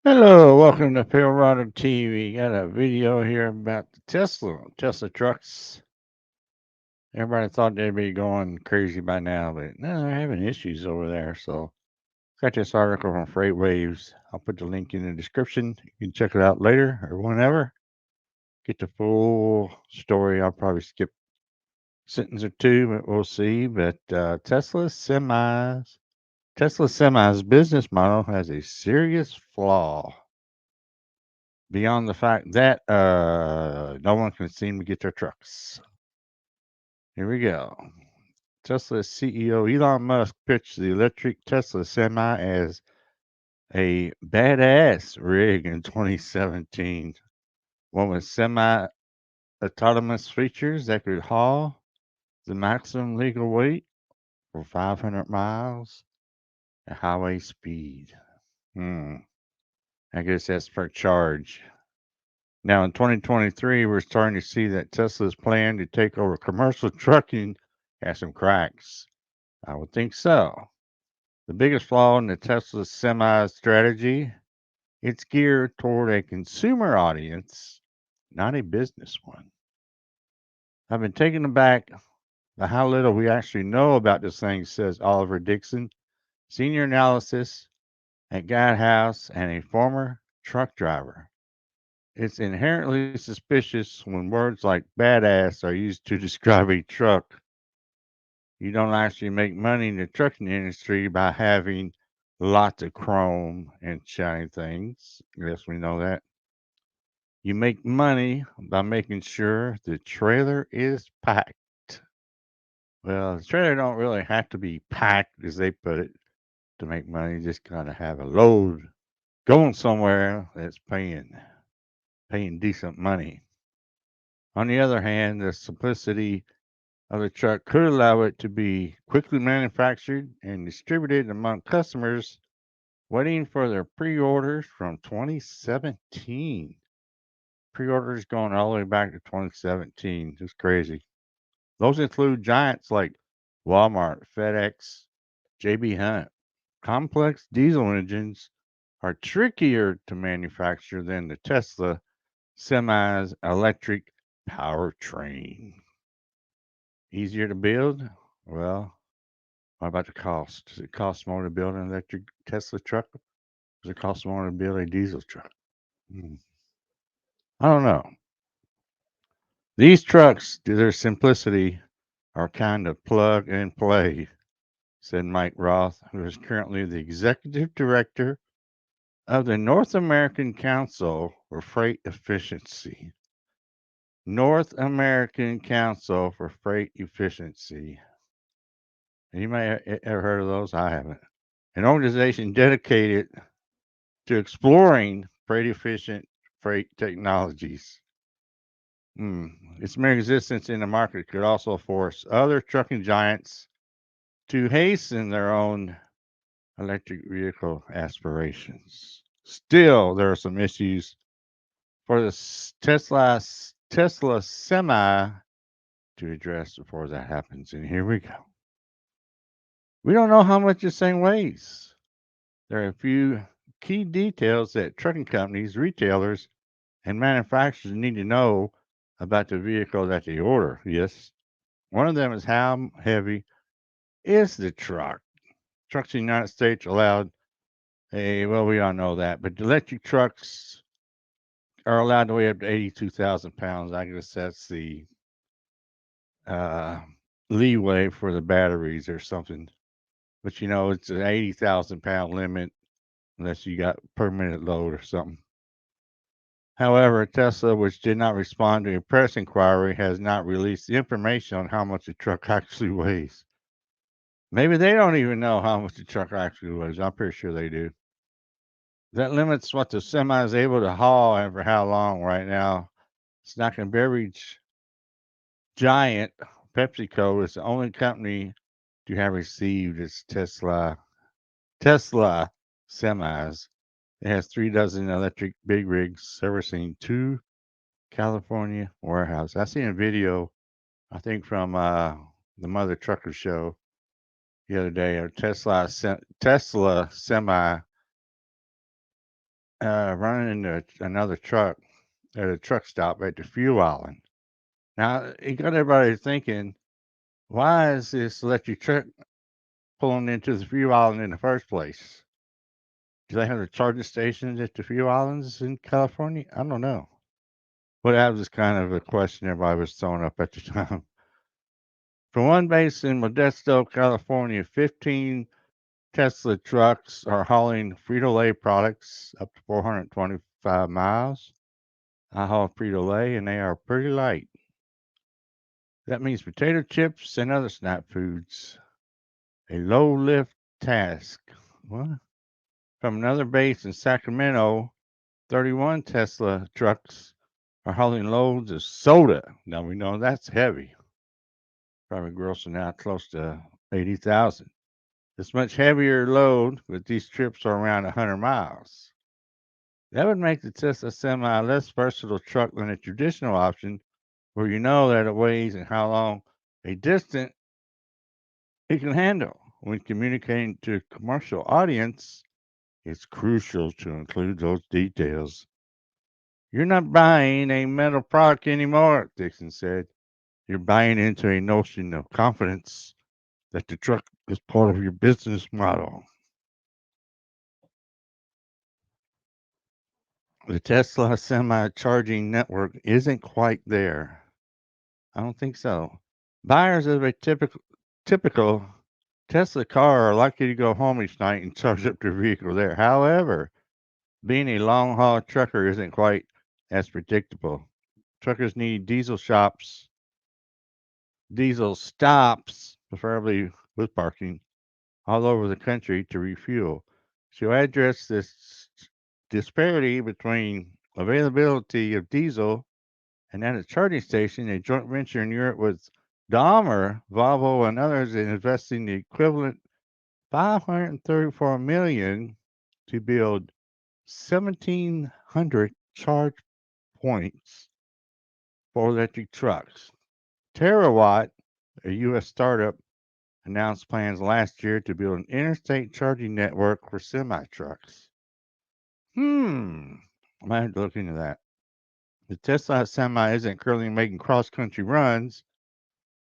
Hello, welcome to PaleriderTV. Got a video here about the Tesla trucks. Everybody thought they'd be going crazy by now, but no, they're having issues over there. So, got this article from Freight Waves. I'll put the link in the description. You can check it out later or whenever. Get the full story. I'll probably skip a sentence or two, but we'll see. But Tesla Semi's business model has a serious flaw. Beyond the fact that no one can seem to get their trucks. Here we go. Tesla CEO Elon Musk pitched the electric Tesla Semi as a badass rig in 2017. One with semi autonomous features that could haul the maximum legal weight for 500 miles at highway speed. Hmm. I guess that's per charge. Now, in 2023, we're starting to see that Tesla's plan to take over commercial trucking has some cracks. I would think so. The biggest flaw in the Tesla Semi strategy, it's geared toward a consumer audience, not a business one. I've been taken aback by how little we actually know about this thing, says Oliver Dixon, senior analysis at Guidehouse and a former truck driver. It's inherently suspicious when words like badass are used to describe a truck. You don't actually make money in the trucking industry by having lots of chrome and shiny things. Yes, we know that. You make money by making sure the trailer is packed. Well, the trailer don't really have to be packed, as they put it, to make money. You just gotta have a load going somewhere that's paying decent money. On the other hand, the simplicity of the truck could allow it to be quickly manufactured and distributed among customers waiting for their pre-orders from 2017. Pre-orders going all the way back to 2017. Just crazy. Those include giants like Walmart, FedEx, JB Hunt. Complex diesel engines are trickier to manufacture than the Tesla Semi's electric powertrain. Easier to build? Well, what about the cost? Does it cost more to build an electric Tesla truck? Does it cost more to build a diesel truck? Hmm. I don't know. These trucks, to their simplicity, are kind of plug and play, said Mike Roth, who is currently the executive director of the North American Council for Freight Efficiency. North American Council for Freight Efficiency. You may have ever heard of those? I haven't. An organization dedicated to exploring freight efficient freight technologies. Hmm. Its mere existence in the market could also force other trucking giants to hasten their own electric vehicle aspirations. Still, there are some issues for the Tesla Semi to address before that happens. And here we go. We don't know how much this thing weighs. There are a few key details that trucking companies, retailers, and manufacturers need to know about the vehicle that they order. Yes. One of them is how heavy is the truck? Trucks in the United States allowed well, we all know that, but electric trucks are allowed to weigh up to 82,000 pounds. I guess that's the uh, leeway for the batteries or something. But it's an 80,000 pound limit unless you got permanent load or something. However, Tesla, which did not respond to a press inquiry, has not released the information on how much the truck actually weighs. Maybe they don't even know how much the truck actually weighs. I'm pretty sure they do. That limits what the semi is able to haul and for how long right now. Snack and beverage giant PepsiCo is the only company to have received its Tesla semis. It has 3 dozen electric big rigs servicing two California warehouses. I seen a video, I think from the Mother Trucker Show the other day. A Tesla semi running into another truck at a truck stop at the fuel island. Now, it got everybody thinking, why is this electric truck pulling into the fuel island in the first place? Do they have the charging stations at the fuel islands in California? I don't know. But that was kind of a question everybody was throwing up at the time. For one base in Modesto, California, 15 Tesla trucks are hauling Frito-Lay products up to 425 miles. I haul Frito-Lay and they are pretty light. That means potato chips and other snack foods. A low lift task. What? From another base in Sacramento, 31 Tesla trucks are hauling loads of soda. Now we know that's heavy. Probably grossing out close to 80,000. This much heavier load, but these trips are around 100 miles. That would make the Tesla Semi a less versatile truck than a traditional option, where you know that it weighs and how long a distance it can handle. When communicating to a commercial audience, it's crucial to include those details. You're not buying a metal product anymore, Dixon said. You're buying into a notion of confidence that the truck is part of your business model. The Tesla semi charging network isn't quite there. I don't think so. Buyers of a typical Tesla car are likely to go home each night and charge up their vehicle there. However, being a long haul trucker isn't quite as predictable. Truckers need diesel stops, preferably with parking, all over the country to refuel. To address this disparity between availability of diesel and at a charging station, a joint venture in Europe with Dahmer, Volvo, and others is investing the equivalent 534 million to build 1,700 charge points for electric trucks. Terawatt, a U.S. startup, announced plans last year to build an interstate charging network for semi trucks. I might have to look into that. The Tesla Semi isn't currently making cross country runs,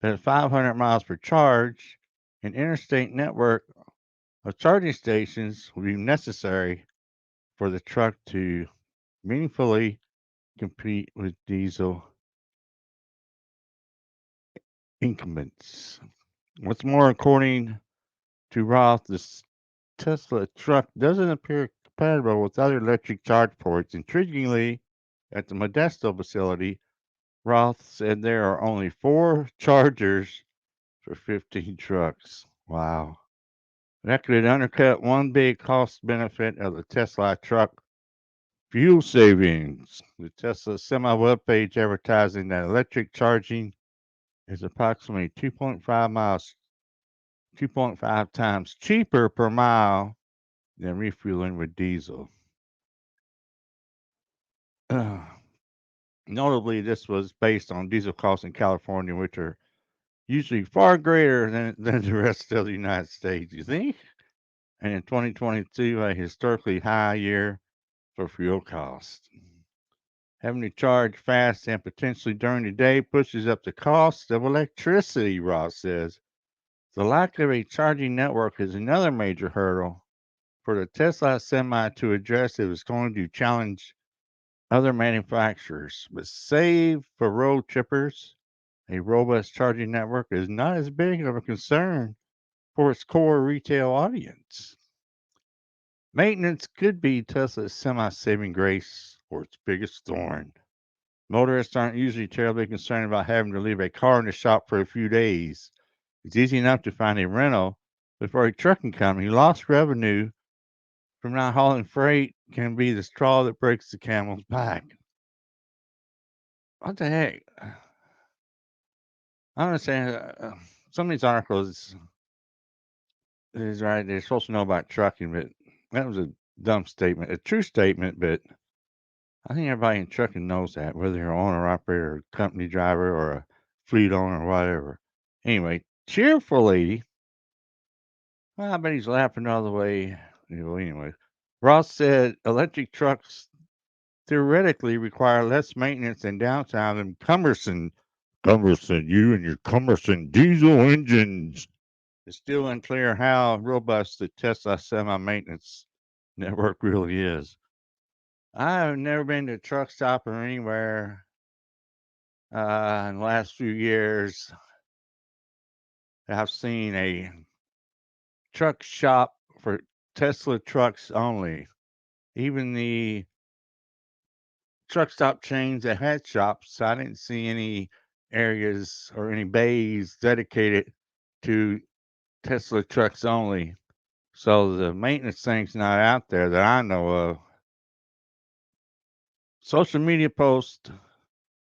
but at 500 miles per charge, an interstate network of charging stations will be necessary for the truck to meaningfully compete with diesel incumbents. What's more, according to Roth, the Tesla truck doesn't appear compatible with other electric charge ports. Intriguingly, at the Modesto facility, Roth said there are only 4 chargers for 15 trucks. Wow. That could undercut one big cost benefit of the Tesla truck: fuel savings. The Tesla Semi webpage advertising that electric charging is approximately 2.5 times cheaper per mile than refueling with diesel. Notably, this was based on diesel costs in California, which are usually far greater than the rest of the United States, you think? And in 2022, a historically high year for fuel costs. Having to charge fast and potentially during the day pushes up the cost of electricity, Ross says. The lack of a charging network is another major hurdle for the Tesla Semi to address if it's going to challenge other manufacturers. But save for road trippers, a robust charging network is not as big of a concern for its core retail audience. Maintenance could be Tesla's semi saving grace or its biggest thorn. Motorists aren't usually terribly concerned about having to leave a car in the shop for a few days. It's easy enough to find a rental, but for a trucking company, lost revenue from not hauling freight can be the straw that breaks the camel's back. What the heck? I understand some of these articles is right. They're supposed to know about trucking, but that was a dumb statement. A true statement, but I think everybody in trucking knows that, whether you're an owner operator, or company driver, or a fleet owner, or whatever. Anyway, cheerfully, well, I bet he's laughing all the way. Anyway, Ross said electric trucks theoretically require less maintenance and downtime than cumbersome, you and your cumbersome diesel engines. It's still unclear how robust the Tesla semi maintenance network really is. I've never been to a truck stop or anywhere in the last few years. I've seen a truck shop for Tesla trucks only. Even the truck stop chains that had shops, I didn't see any areas or any bays dedicated to Tesla trucks only. So the maintenance thing's not out there that I know of. Social media posts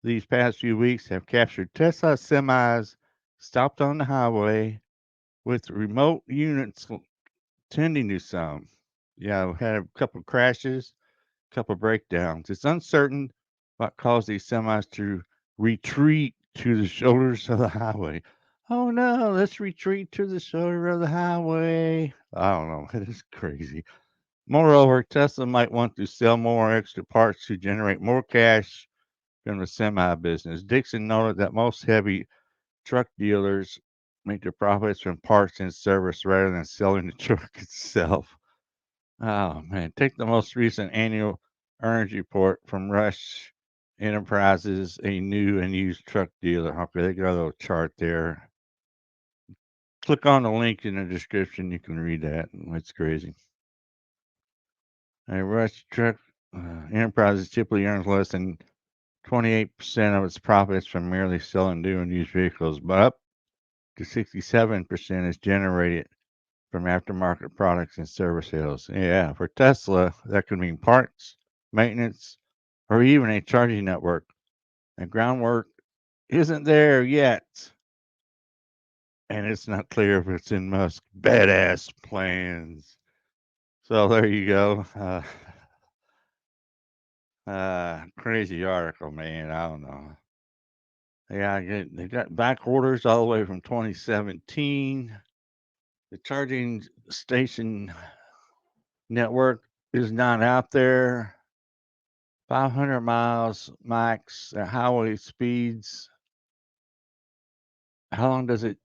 these past few weeks have captured Tesla semis stopped on the highway with remote units tending to some. Yeah, we had a couple crashes, a couple breakdowns. It's uncertain what caused these semis to retreat to the shoulders of the highway. Oh no, let's retreat to the shoulder of the highway. I don't know. It is crazy. Moreover, Tesla might want to sell more extra parts to generate more cash from the semi business. Dixon noted that most heavy truck dealers make their profits from parts and service rather than selling the truck itself. Oh man, take the most recent annual earnings report from Rush Enterprises, a new and used truck dealer. Okay, they got a little chart there. Click on the link in the description. You can read that. It's crazy. A Rush Truck Enterprises typically earns less than 28% of its profits from merely selling new and used vehicles, but up to 67% is generated from aftermarket products and service sales. Yeah, for Tesla, that could mean parts, maintenance, or even a charging network. And groundwork isn't there yet. And it's not clear if it's in Musk's badass plans. So there you go. Crazy article, man. I don't know. Yeah, they got back orders all the way from 2017. The charging station network is not out there. 500 miles max at highway speeds. How long does it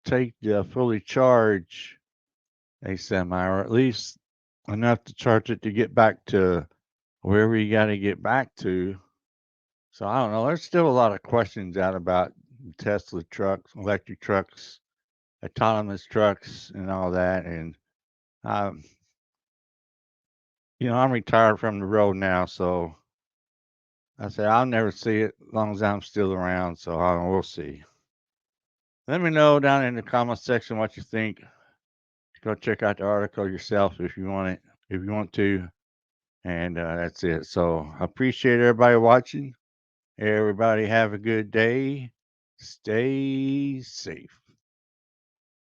take to fully charge a semi, or at least enough to charge it to get back to wherever you got to get back to? So I don't know. There's still a lot of questions out about Tesla trucks, electric trucks, autonomous trucks, and all that. And um, I'm retired from the road now, so I say I'll never see it as long as I'm still around. So we'll see. Let me know down in the comment section what you think. Go check out the article yourself if you want it, if you want to. And that's it. So I appreciate everybody watching. Everybody have a good day. Stay safe.